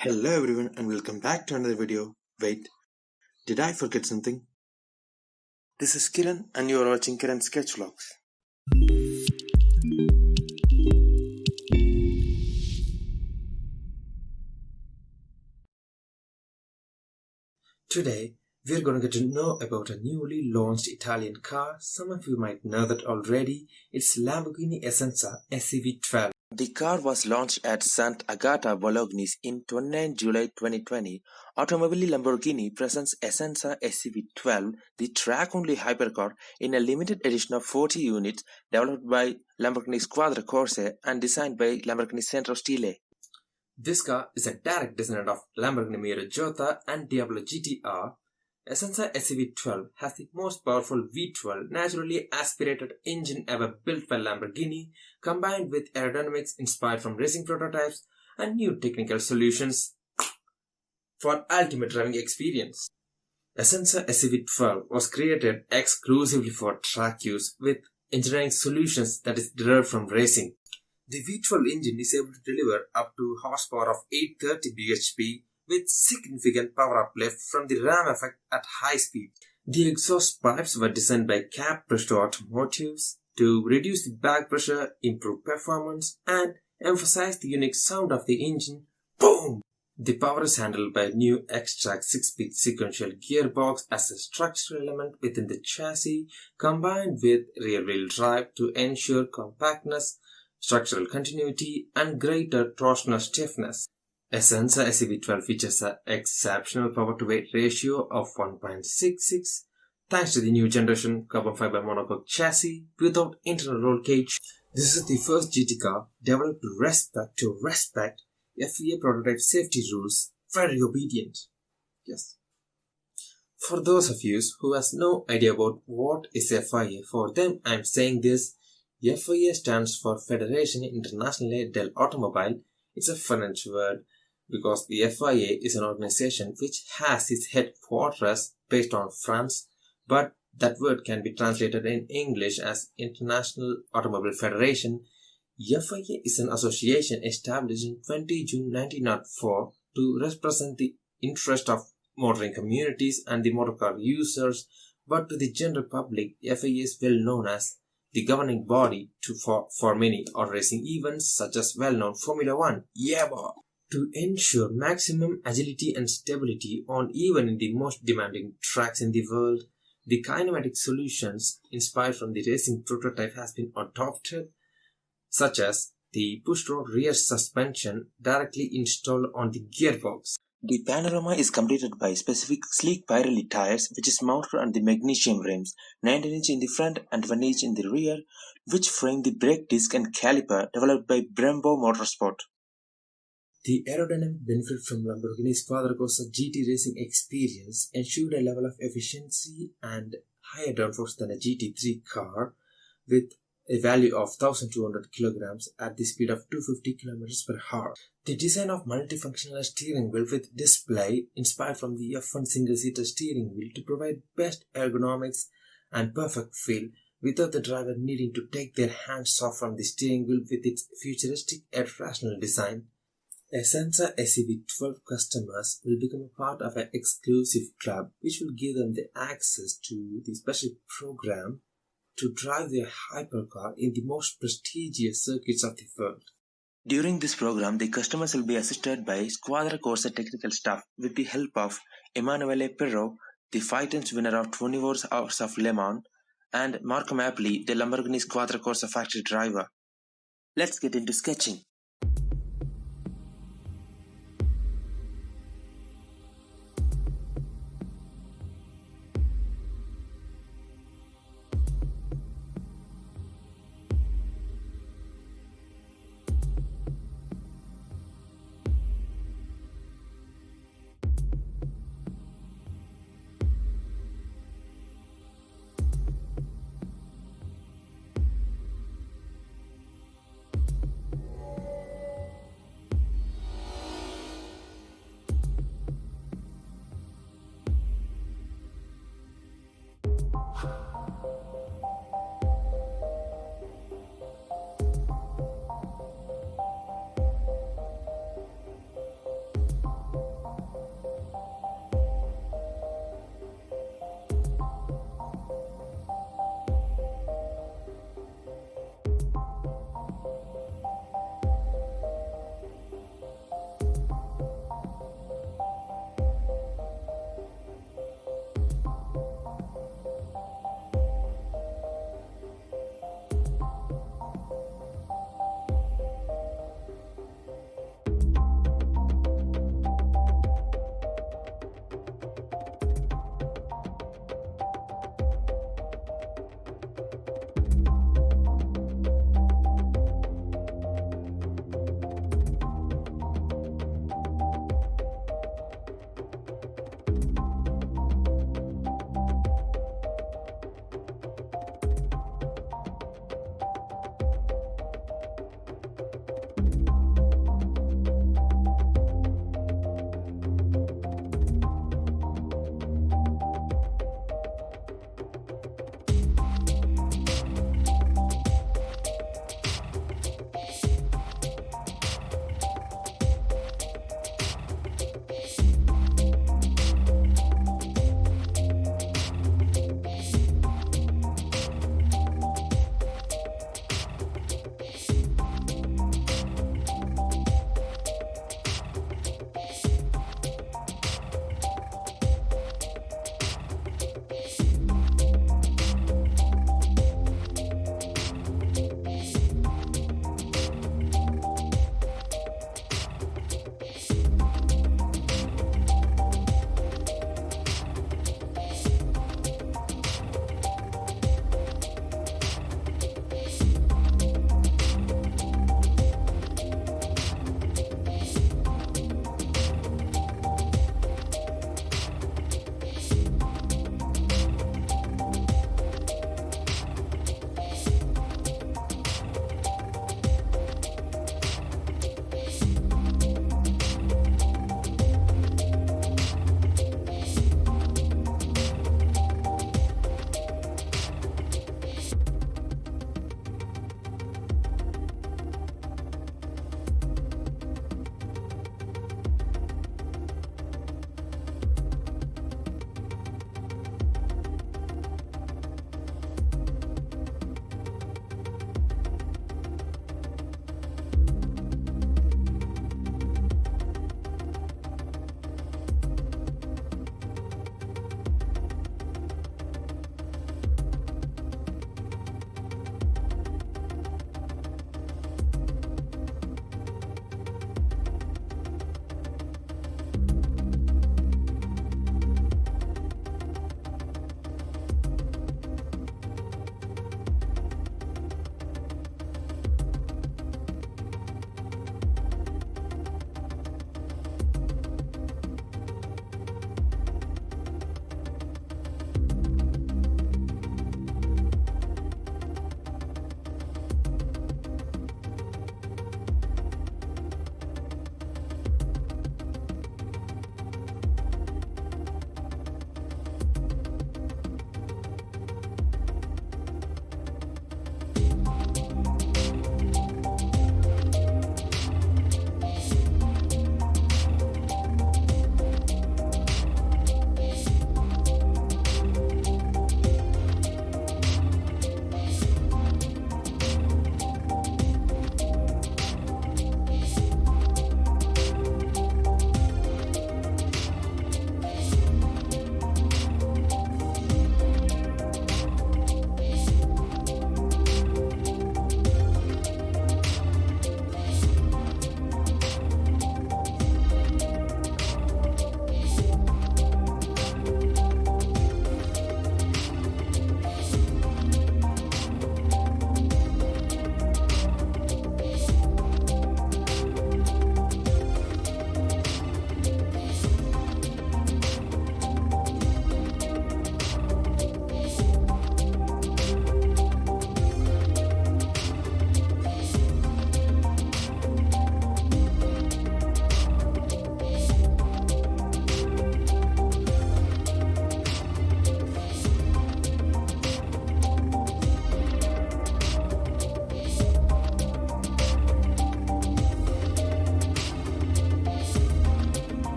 Hello everyone and welcome back to another video. Wait, did I forget something? This is Kiran and you are watching Kiran Sketch Vlogs. Today, we're going to get to know about a newly launched Italian car. Some of you might know that already. It's Lamborghini Essenza SCV12. The car was launched at Sant'Agata Bolognese in 29 July 2020. Automobili Lamborghini presents Essenza SCV12, the track-only hypercar, in a limited edition of 40 units developed by Lamborghini Squadra Corse and designed by Lamborghini Centro Stile. This car is a direct descendant of Lamborghini Miura Jota and Diablo GTR. Essenza SCV12 has the most powerful V12 naturally aspirated engine ever built by Lamborghini, combined with aerodynamics inspired from racing prototypes and new technical solutions for ultimate driving experience. Essenza SCV12 was created exclusively for track use with engineering solutions that is derived from racing. The V12 engine is able to deliver up to horsepower of 830 bhp with significant power uplift from the ram effect at high speed. The exhaust pipes were designed by Cap Presto Automotives to reduce the back pressure, improve performance, and emphasize the unique sound of the engine. Boom! The power is handled by a new X-Track 6-speed sequential gearbox as a structural element within the chassis, combined with rear-wheel drive to ensure compactness, structural continuity, and greater torsional stiffness. Essenza SCV12 features an exceptional power-to-weight ratio of 1.66 thanks to the new generation carbon fiber monocoque chassis without internal roll cage. This is the first GT car developed to respect FIA prototype safety rules. Very obedient. Yes. For those of you who has no idea about what is FIA, for them I'm saying this. FIA stands for Federazione Internazionale dell'Automobile. It's a French word because the FIA is an organization which has its headquarters based on France, but that word can be translated in English as International Automobile Federation. FIA is an association established in 20 June 1904 to represent the interest of motoring communities and the motorcar users, but to the general public, FIA is well known as the governing body for many auto racing events such as well-known Formula 1. Yeah, boy. To ensure maximum agility and stability on even in the most demanding tracks in the world, the kinematic solutions inspired from the racing prototype has been adopted, such as the push-rod rear suspension directly installed on the gearbox. The panorama is completed by specific sleek Pirelli tires which is mounted on the magnesium rims, 19 inch in the front and 20 inch in the rear, which frame the brake disc and caliper developed by Brembo Motorsport. The aerodynamic benefit from Lamborghini Squadra Corse GT racing experience ensured a level of efficiency and higher downforce than a GT3 car with a value of 1200 kilograms at the speed of 250 kilometers per hour. The design of multifunctional steering wheel with display inspired from the F1 single-seater steering wheel to provide best ergonomics and perfect feel without the driver needing to take their hands off from the steering wheel with its futuristic and rational design. Essenza SCV12 customers will become a part of an exclusive club which will give them the access to the special program to drive their hypercar in the most prestigious circuits of the world. During this program, the customers will be assisted by Squadra Corse technical staff with the help of Emanuele Perro, the 5-times winner of 24 Hours of Le Mans, and Marco Mapoli, the Lamborghini Squadra Corse factory driver. Let's get into sketching.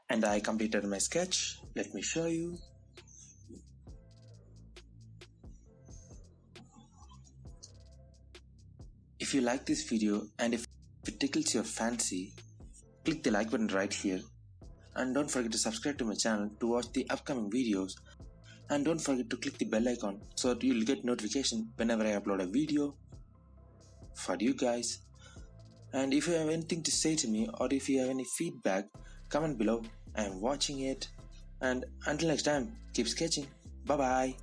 And I completed my sketch. Let me show you. If you like this video and if it tickles your fancy, click the like button right here. And don't forget to subscribe to my channel to watch the upcoming videos. And don't forget to click the bell icon so that you'll get notification whenever I upload a video for you guys. And if you have anything to say to me or if you have any feedback, comment below. I am watching it. And until next time, keep sketching. Bye bye.